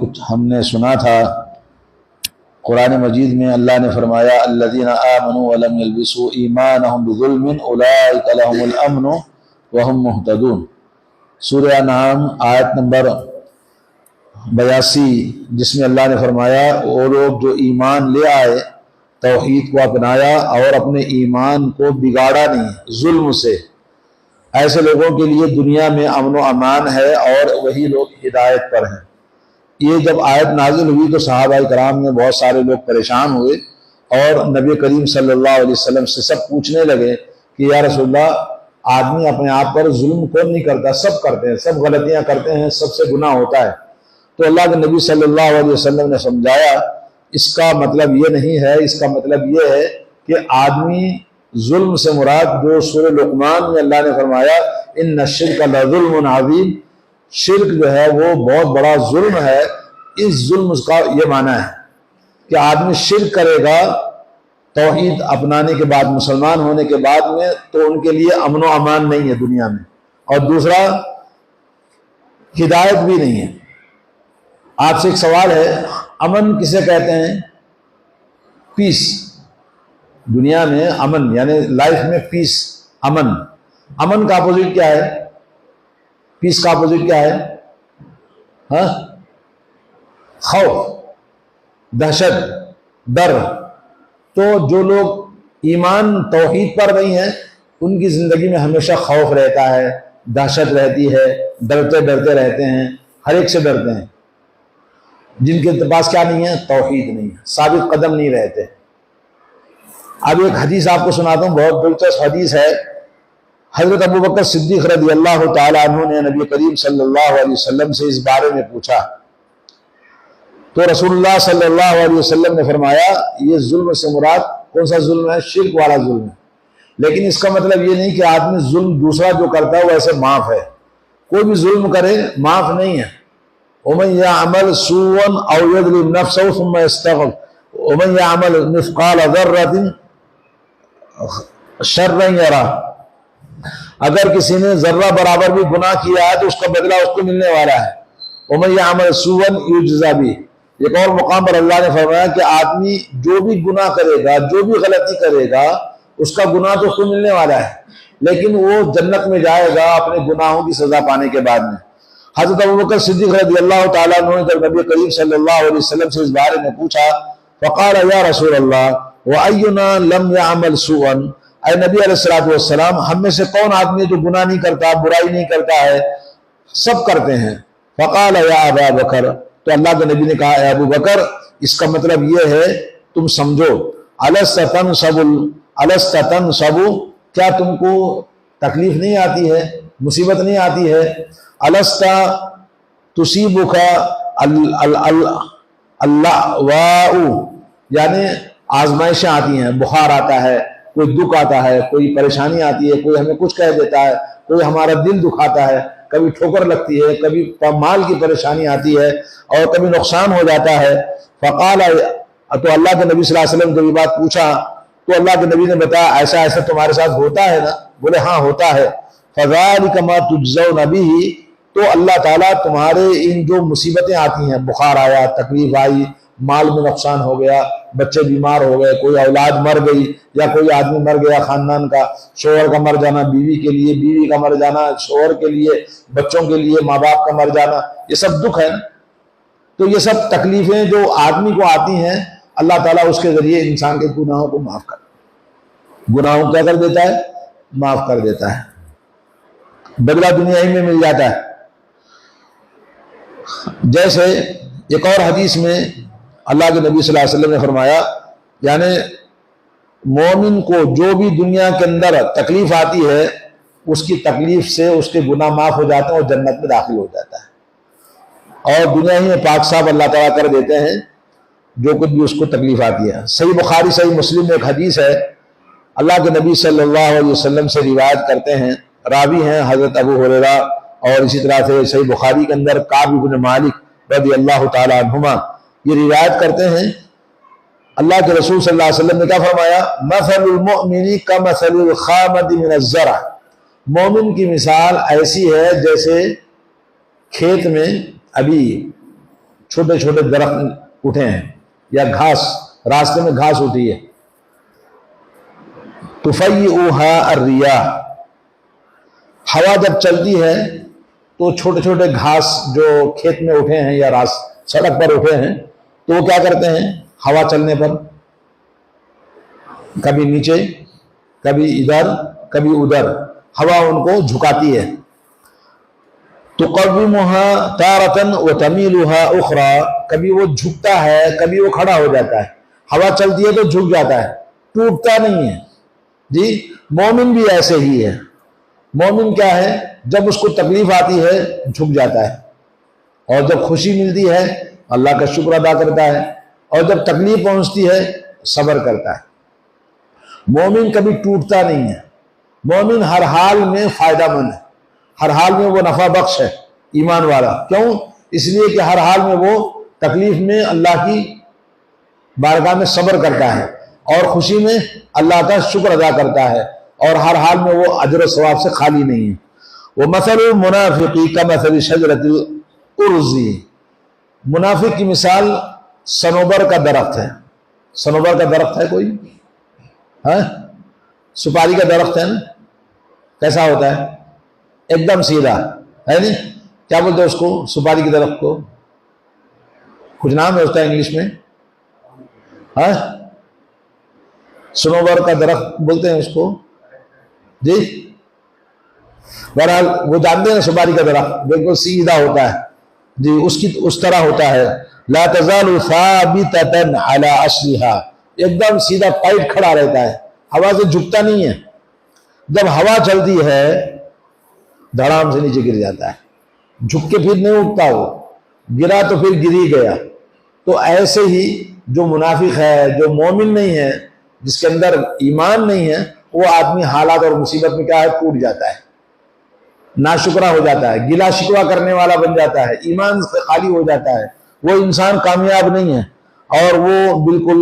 کچھ ہم نے سنا تھا قرآن مجید میں اللہ نے فرمایا الذین آمنوا ولم یلبسوا ایمانہم بظلم اولئک لہم الامن وہم مہتدون، سورہ انعام آیت نمبر 82، جس میں اللہ نے فرمایا وہ لوگ جو ایمان لے آئے، توحید کو اپنایا اور اپنے ایمان کو بگاڑا نہیں ظلم سے، ایسے لوگوں کے لیے دنیا میں امن و امان ہے اور وہی لوگ ہدایت پر ہیں۔ یہ جب آیت نازل ہوئی تو صحابہ کرام میں بہت سارے لوگ پریشان ہوئے اور نبی کریم صلی اللہ علیہ وسلم سے سب پوچھنے لگے کہ یا رسول اللہ، آدمی اپنے آپ پر ظلم کون نہیں کرتا؟ سب کرتے ہیں، سب غلطیاں کرتے ہیں، سب سے گناہ ہوتا ہے۔ تو اللہ کے نبی صلی اللہ علیہ وسلم نے سمجھایا اس کا مطلب یہ نہیں ہے، اس کا مطلب یہ ہے کہ آدمی ظلم سے مراد جو سورہ لقمان میں اللہ نے فرمایا ان الشرک لظلم عظیم، شرک جو ہے وہ بہت بڑا ظلم ہے، اس ظلم کا یہ معنی ہے کہ آدمی شرک کرے گا توحید اپنانے کے بعد، مسلمان ہونے کے بعد میں، تو ان کے لیے امن و امان نہیں ہے دنیا میں، اور دوسرا ہدایت بھی نہیں ہے۔ آپ سے ایک سوال ہے، امن کسے کہتے ہیں؟ پیس، دنیا میں امن یعنی لائف میں پیس، امن۔ امن کا اپوزٹ کیا ہے؟ پیس کا اپوزٹ کیا ہے؟ ہاں، خوف، دہشت، ڈر۔ تو جو لوگ ایمان توحید پر نہیں ہیں ان کی زندگی میں ہمیشہ خوف رہتا ہے، دہشت رہتی ہے، ڈرتے ڈرتے رہتے ہیں، ہر ایک سے ڈرتے ہیں۔ جن کے پاس کیا نہیں ہے؟ توحید نہیں ہے، ثابت قدم نہیں رہتے۔ اب ایک حدیث آپ کو سناتا ہوں، بہت دلچسپ حدیث ہے۔ حضرت ابوبکر صدیق رضی اللہ تعالی عنہ نے نبی کریم صلی اللہ علیہ وسلم سے اس بارے میں پوچھا تو رسول اللہ صلی اللہ علیہ وسلم نے فرمایا یہ ظلم سے مراد کون سا ظلم ہے؟ شرک والا ظلم ہے۔ لیکن اس کا مطلب یہ نہیں کہ آدمی ظلم دوسرا جو کرتا ہے وہ ایسے معاف ہے، کوئی بھی ظلم کرے معاف نہیں ہے۔ ومن يعمل سوءا او يظلم نفسه ثم يستغفر ومن يعمل مثقال ذرة شرا يرى، اگر کسی نے ذرہ برابر بھی گناہ کیا ہے تو اس کا بدلہ اس کو ملنے والا ہے۔ ومن يعمل سوءا يجزى به۔ ایک اور مقام پر اللہ نے فرمایا کہ آدمی جو بھی گناہ کرے گا، جو بھی غلطی کرے گا، اس کا گناہ تو اس کو ملنے والا ہے، لیکن وہ جنت میں جائے گا اپنے گناہوں کی سزا پانے کے بعد میں۔ حضرت ابوبکر صدیق رضی اللہ تعالیٰ عنہ نے جب نبی کریم صلی اللہ علیہ وسلم سے اس بارے میں پوچھا فقال یا رسول اللہ وَأَيُّنَا لَمْ يَعْمَلْ سُوءًا، اے نبی علیہ السلام ہم میں سے کون آدمی جو گناہ نہیں کرتا، برائی نہیں کرتا ہے؟ سب کرتے ہیں۔ فقال یا ابا بکر، تو اللہ کے نبی نے کہا اے ابو بکر، اس کا مطلب یہ ہے تم سمجھو، أَلَسْتَ تَنْصَبُ، کیا تم کو تکلیف نہیں آتی ہے، مصیبت نہیں آتی ہے؟ أَلَسْتَ تُصِيبُكَ اللَّوَاءُ، یعنی آزمائشیں آتی ہیں، بخار آتا ہے، کوئی دکھ آتا ہے، کوئی پریشانی آتی ہے، کوئی ہمیں کچھ کہہ دیتا ہے، کوئی ہمارا دل دکھاتا ہے، کبھی ٹھوکر لگتی ہے، کبھی مال کی پریشانی آتی ہے اور کبھی نقصان ہو جاتا ہے۔ فقال، تو اللہ کے نبی صلی اللہ علیہ وسلم کو یہ بات پوچھا تو اللہ کے نبی نے بتایا ایسا ایسا تمہارے ساتھ ہوتا ہے نا؟ بولے ہاں ہوتا ہے۔ فذلک ما تجزون بہ، تو اللہ تعالیٰ تمہارے ان جو مصیبتیں آتی ہیں، بخار آیا، تکلیف آئی، مال میں نقصان ہو گیا، بچے بیمار ہو گئے، کوئی اولاد مر گئی یا کوئی آدمی مر گیا خاندان کا، شوہر کا مر جانا بیوی کے لیے، بیوی کا مر جانا شوہر کے لیے، بچوں کے لیے ماں باپ کا مر جانا، یہ سب دکھ ہے نا؟ تو یہ سب تکلیفیں جو آدمی کو آتی ہیں، اللہ تعالیٰ اس کے ذریعے انسان کے گناہوں کو معاف کر، گناہوں کیا کر دیتا ہے؟ معاف کر دیتا ہے، بدلہ دنیا ہی میں مل جاتا ہے۔ جیسے ایک اور حدیث میں اللہ کے نبی صلی اللہ علیہ وسلم نے فرمایا یعنی مومن کو جو بھی دنیا کے اندر تکلیف آتی ہے اس کی تکلیف سے اس کے گناہ معاف ہو جاتے ہیں اور جنت میں داخل ہو جاتا ہے، اور دنیا ہی میں پاک صاف اللہ تعالیٰ کر دیتے ہیں جو کچھ بھی اس کو تکلیف آتی ہے۔ صحیح بخاری صحیح مسلم میں ایک حدیث ہے، اللہ کے نبی صلی اللہ علیہ وسلم سے روایت کرتے ہیں، راوی ہیں حضرت ابو ہریرہ، اور اسی طرح سے صحیح بخاری کے اندر کعب بن مالک رضی اللہ تعالی عنہما یہ روایت کرتے ہیں، اللہ کے رسول صلی اللہ علیہ وسلم نے کیا فرمایا؟ مثل المؤمن کمثل الخامد من الزرع، مومن کی مثال ایسی ہے جیسے کھیت میں ابھی چھوٹے چھوٹے درخت اٹھے ہیں یا گھاس، راستے میں گھاس اٹھی ہے، تفیئها الرياح، ہوا جب چلتی ہے تو چھوٹے چھوٹے گھاس جو کھیت میں اٹھے ہیں یا سڑک پر اٹھے ہیں تو وہ کیا کرتے ہیں، ہوا چلنے پر کبھی نیچے کبھی ادھر کبھی ادھر ہوا ان کو جھکاتی ہے، تقومها تارة وتميلها اخرى، کبھی وہ جھکتا ہے کبھی وہ کھڑا ہو جاتا ہے، ہوا چلتی ہے تو جھک جاتا ہے، ٹوٹتا نہیں ہے جی۔ مومن بھی ایسے ہی ہے، مومن کیا ہے، جب اس کو تکلیف آتی ہے جھک جاتا ہے، اور جب خوشی ملتی ہے اللہ کا شکر ادا کرتا ہے، اور جب تکلیف پہنچتی ہے صبر کرتا ہے۔ مومن کبھی ٹوٹتا نہیں ہے، مومن ہر حال میں فائدہ مند ہے، ہر حال میں وہ نفع بخش ہے، ایمان والا۔ کیوں؟ اس لیے کہ ہر حال میں وہ تکلیف میں اللہ کی بارگاہ میں صبر کرتا ہے، اور خوشی میں اللہ کا شکر ادا کرتا ہے، اور ہر حال میں وہ اجر و ثواب سے خالی نہیں ہے۔ وَمَثَلُ الْمُنَافِقِ كَمَثَلِ شَجْرَةِ الْأُرْزِ، منافق کی مثال صنوبر کا درخت ہے۔ صنوبر کا درخت ہے کوئی؟ سپاری کا درخت ہے نا، کیسا ہوتا ہے؟ ایک دم سیدھا ہے نہیں؟ کیا بولتے ہیں اس کو، سپاری کے درخت کو؟ کچھ نام ہے اس کا انگلش میں، صنوبر کا درخت بولتے ہیں اس کو جی۔ بہرحال وہ جانتے ہیں سپاری کا درخت بالکل سیدھا ہوتا ہے جی، اس طرح ہوتا ہے۔ لا تزال ثابتة على اصلها، ایک دم سیدھا ٹائٹ کھڑا رہتا ہے، ہوا سے جھکتا نہیں ہے، جب ہوا چلتی ہے دھڑام سے نیچے گر جاتا ہے، جھک کے پھر نہیں اٹھتا، وہ گرا تو پھر گر ہی گیا۔ تو ایسے ہی جو منافق ہے، جو مومن نہیں ہے، جس کے اندر ایمان نہیں ہے، وہ آدمی حالات اور مصیبت میں کیا ہے، ٹوٹ جاتا ہے، ناشکرا ہو جاتا ہے، گلا شکوا کرنے والا بن جاتا ہے، ایمان سے خالی ہو جاتا ہے، وہ انسان کامیاب نہیں ہے، اور وہ بالکل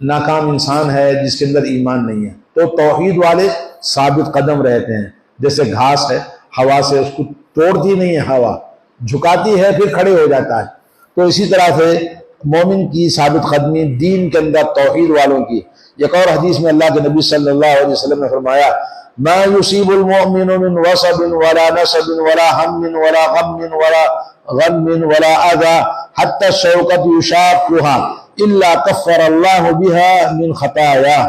ناکام انسان ہے جس کے اندر ایمان نہیں ہے۔ تو توحید والے ثابت قدم رہتے ہیں، جیسے گھاس ہے، ہوا سے اس کو توڑتی نہیں ہے، ہوا جھکاتی ہے پھر کھڑے ہو جاتا ہے۔ تو اسی طرح سے مومن کی ثابت قدمی دین کے اندر توحید والوں کی۔ ایک اور حدیث میں اللہ کے نبی صلی اللہ علیہ وسلم نے فرمایا، ما يصيب المؤمن من وصب ولا نصب ولا هم ولا غم ولا غم ولا اذى حتى الشوكة يشاقها الا كفر الله بها من خطاياه۔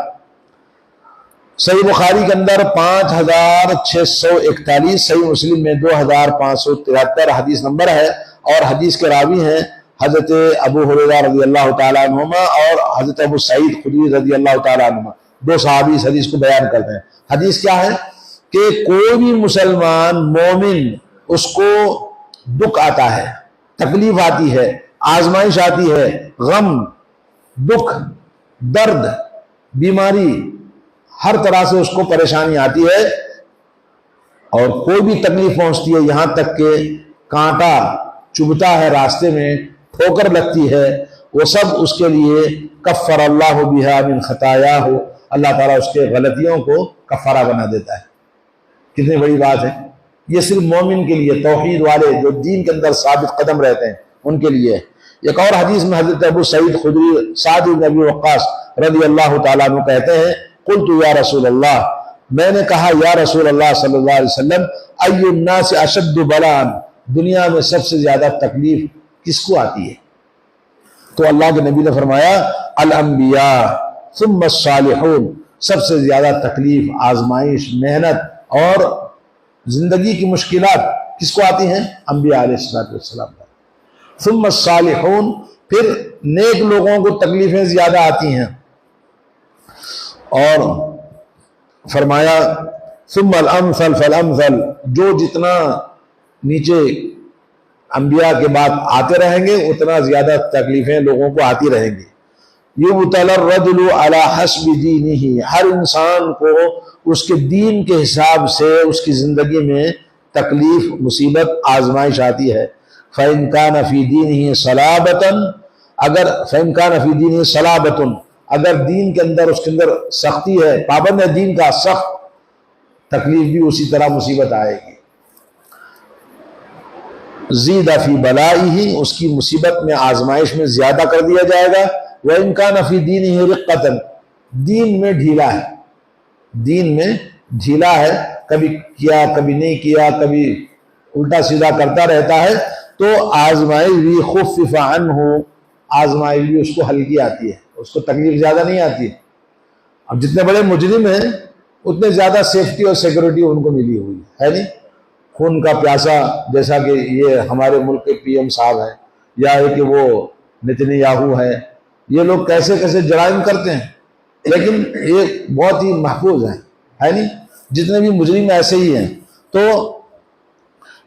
صحیح بخاری کے اندر 5641، صحیح مسلم میں 2573 حدیث نمبر ہے، اور حدیث کے راوی ہیں حضرت ابو ہریرہ رضی اللہ تعالیٰ عنہما اور حضرت ابو سعید خدری رضی اللہ تعالیٰ عنہما، دو صحابی اس حدیث کو بیان کرتے ہیں۔ حدیث کیا ہے کہ کوئی بھی مسلمان مومن اس کو دکھ آتا ہے، تکلیف آتی ہے، آزمائش آتی ہے، غم، دکھ، درد، بیماری، ہر طرح سے اس کو پریشانی آتی ہے، اور کوئی بھی تکلیف پہنچتی ہے، یہاں تک کہ کانٹا چبھتا ہے راستے میں، ٹھوکر لگتی ہے، وہ سب اس کے لیے کفر اللہ بہا من خطایا ہو، اللہ تعالیٰ اس کے غلطیوں کو کفارہ بنا دیتا ہے۔ کتنی بڑی بات ہے، یہ صرف مومن کے لیے، توحید والے جو دین کے اندر ثابت قدم رہتے ہیں ان کے لیے۔ ایک اور حدیث میں حضرت ابو سعید خدری سعد بن ابی وقاص رضی اللہ تعالیٰ عنہ کہتے ہیں، قلت یا رسول اللہ، میں نے کہا یا رسول اللہ صلی اللہ علیہ وسلم، ای الناس اشد بلاء، دنیا میں سب سے زیادہ تکلیف کس کو آتی ہے؟ تو اللہ کے نبی نے فرمایا الانبیاء ثم الصالحون، سب سے زیادہ تکلیف، آزمائش، محنت اور زندگی کی مشکلات کس کو آتی ہیں؟ انبیاء علیہ السلام کو۔ ثم الصالحون، پھر نیک لوگوں کو تکلیفیں زیادہ آتی ہیں، اور فرمایا ثم الامثل فالامثل، جو جتنا نیچے انبیاء کے بعد آتے رہیں گے اتنا زیادہ تکلیفیں لوگوں کو آتی رہیں گی۔ یبتلی الرجل علی حسب دینہ، ہر انسان کو اس کے دین کے حساب سے اس کی زندگی میں تکلیف، مصیبت، آزمائش آتی ہے۔ فإن كان في دینہ صلابۃ، فإن كان في دینہ صلابۃ، اگر دین کے اندر اس کے اندر سختی ہے، پابند ہے دین کا، سخت تکلیف بھی اسی طرح مصیبت آئے گی۔ زید فی بلائہ، اس کی مصیبت میں آزمائش میں زیادہ کر دیا جائے گا، وَإِن كَانَ فِي دِينِهِ رِقَّةً، دین میں ڈھیلا ہے، دین میں ڈھیلا ہے، کبھی کیا کبھی نہیں کیا، کبھی الٹا سیدھا کرتا رہتا ہے، تو آزمائش بھی خفف عنہ، آزمائش بھی اس کو ہلکی آتی ہے، اس کو تکلیف زیادہ نہیں آتی ہے۔ اب جتنے بڑے مجرم ہیں اتنے زیادہ سیفٹی اور سیکورٹی ان کو ملی ہوئی ہے نہیں؟ خون کا پیاسا، جیسا کہ یہ ہمارے ملک کے پی ایم صاحب ہیں، یا کہ وہ نتن یاہو ہے، یہ لوگ کیسے کیسے جرائم کرتے ہیں، لیکن یہ بہت ہی محفوظ ہیں، ہے نہیں؟ جتنے بھی مجرم ایسے ہی ہیں۔ تو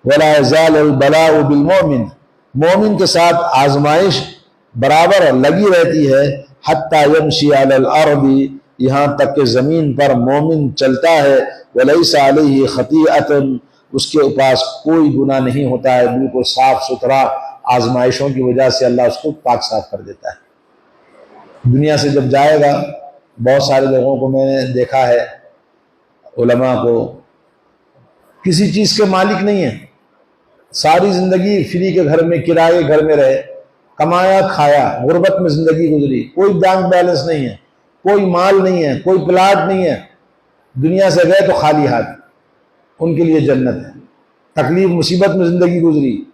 وَلَا يَزَالُ الْبَلَاءُ بِالْمُؤْمِنِ، مومن کے ساتھ آزمائش برابر لگی رہتی ہے، حَتَّى يَمْشِي عَلَى الْأَرْضِ، یہاں تک کہ زمین پر مومن چلتا ہے، وَلَيْسَ عَلَيْهِ خَطِيئَةٌ، اس کے پاس کوئی گناہ نہیں ہوتا ہے، بالکل صاف ستھرا، آزمائشوں کی وجہ سے اللہ اس کو پاک صاف کر دیتا ہے۔ دنیا سے جب جائے گا، بہت سارے لوگوں کو میں نے دیکھا ہے، علماء کو، کسی چیز کے مالک نہیں ہیں، ساری زندگی فری کے گھر میں، کرائے گھر میں رہے، کمایا کھایا، غربت میں زندگی گزری، کوئی بینک بیلنس نہیں ہے، کوئی مال نہیں ہے، کوئی پلاٹ نہیں ہے، دنیا سے گئے تو خالی ہاتھ، ان کے لیے جنت ہے۔ تکلیف مصیبت میں زندگی گزری،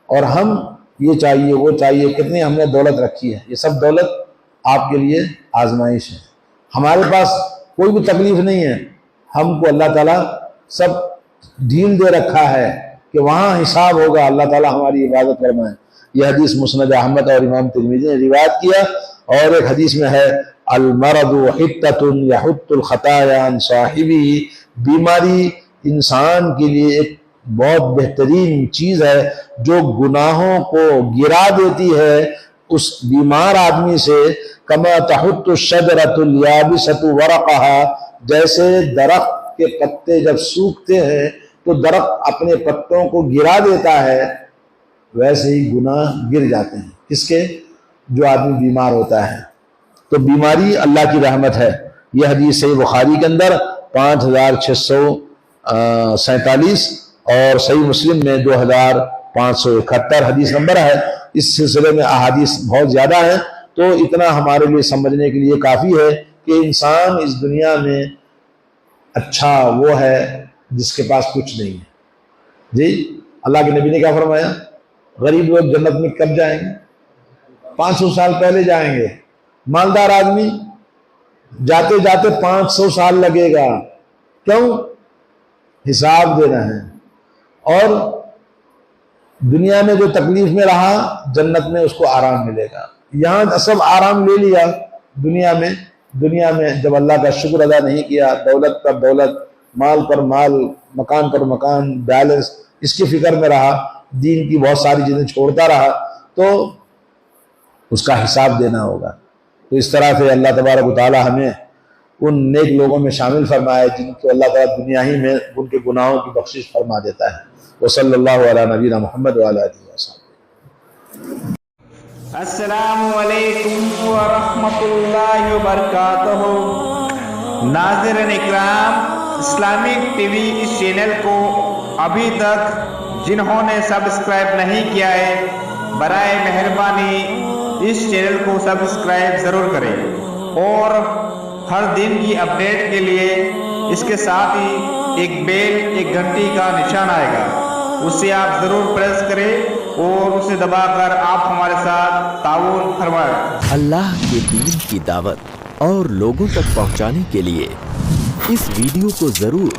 اور ہم یہ چاہیے وہ چاہیے، کتنی ہم نے دولت رکھی ہے، یہ سب دولت آپ کے لیے آزمائش ہے۔ ہمارے پاس کوئی بھی تکلیف نہیں ہے، ہم کو اللہ تعالیٰ سب ڈھیل دے رکھا ہے کہ وہاں حساب ہوگا، اللہ تعالیٰ ہماری عبادت فرمائے۔ یہ حدیث مسند احمد اور امام ترمذی نے روایت کیا، اور ایک حدیث میں ہے المرض حطۃ یحط الخطایا عن صاحبہ، بیماری انسان کے لیے ایک بہت بہترین چیز ہے جو گناہوں کو گرا دیتی ہے اس بیمار آدمی سے، کما تحط الشجرۃ الیابسۃ ورقہا، جیسے درخت کے پتے جب سوکھتے ہیں تو درخت اپنے پتوں کو گرا دیتا ہے، ویسے ہی گناہ گر جاتے ہیں، کس کے؟ جو آدمی بیمار ہوتا ہے۔ تو بیماری اللہ کی رحمت ہے۔ یہ حدیث صحیح بخاری کے اندر 5647 اور صحیح مسلم میں 2571 حدیث نمبر ہے۔ اس سلسلے میں احادیث بہت زیادہ ہیں، تو اتنا ہمارے لیے سمجھنے کے لیے کافی ہے کہ انسان اس دنیا میں اچھا وہ ہے جس کے پاس کچھ نہیں ہے۔ جی اللہ کے نبی نے کیا فرمایا؟ غریب لوگ جنت میں کب جائیں گے؟ 500 سال پہلے جائیں گے۔ مالدار آدمی جاتے جاتے 500 سال لگے گا، کیوں؟ حساب دینا ہے۔ اور دنیا میں جو تکلیف میں رہا، جنت میں اس کو آرام ملے گا۔ یہاں سب آرام لے لیا دنیا میں جب اللہ کا شکر ادا نہیں کیا، دولت پر دولت، مال پر مال، مکان پر مکان، بیلنس، اس کی فکر میں رہا، دین کی بہت ساری چیزیں چھوڑتا رہا، تو اس کا حساب دینا ہوگا۔ تو اس طرح سے اللہ تبارک و تعالی ہمیں ان نیک لوگوں میں شامل فرمائے جن کو اللہ تعالیٰ دنیا ہی میں ان کے گناہوں کی بخشش فرما دیتا ہے۔ وصلی اللہ علی نبینا محمد وعلی آلہ وصحبہ۔ السلام علیکم ورحمۃ اللہ وبرکاتہ۔ ناظرین اکرام، اسلامک ٹی وی اس چینل کو ابھی تک جنہوں نے سبسکرائب نہیں کیا ہے، برائے مہربانی اس چینل کو سبسکرائب ضرور کریں، اور ہر دن کی اپڈیٹ کے لیے اس کے ساتھ ہی ایک بیل، ایک گھنٹی کا نشان آئے گا، اسے آپ ضرور پریس کریں اور اسے دبا کر آپ ہمارے ساتھ تعاون فرمائیں۔ اللہ کے دین کی دعوت اور لوگوں تک پہنچانے کے لیے اس ویڈیو کو ضرور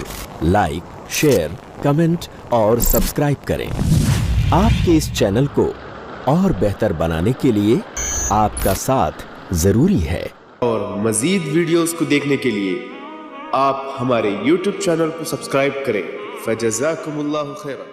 لائک، شیئر، کمنٹ اور سبسکرائب کریں۔ آپ کے اس چینل کو اور بہتر بنانے کے لیے آپ کا ساتھ ضروری ہے۔ اور مزید ویڈیوز کو دیکھنے کے لیے آپ ہمارے YouTube چینل کو سبسکرائب کریں۔ فجزاکم اللہ خیرا۔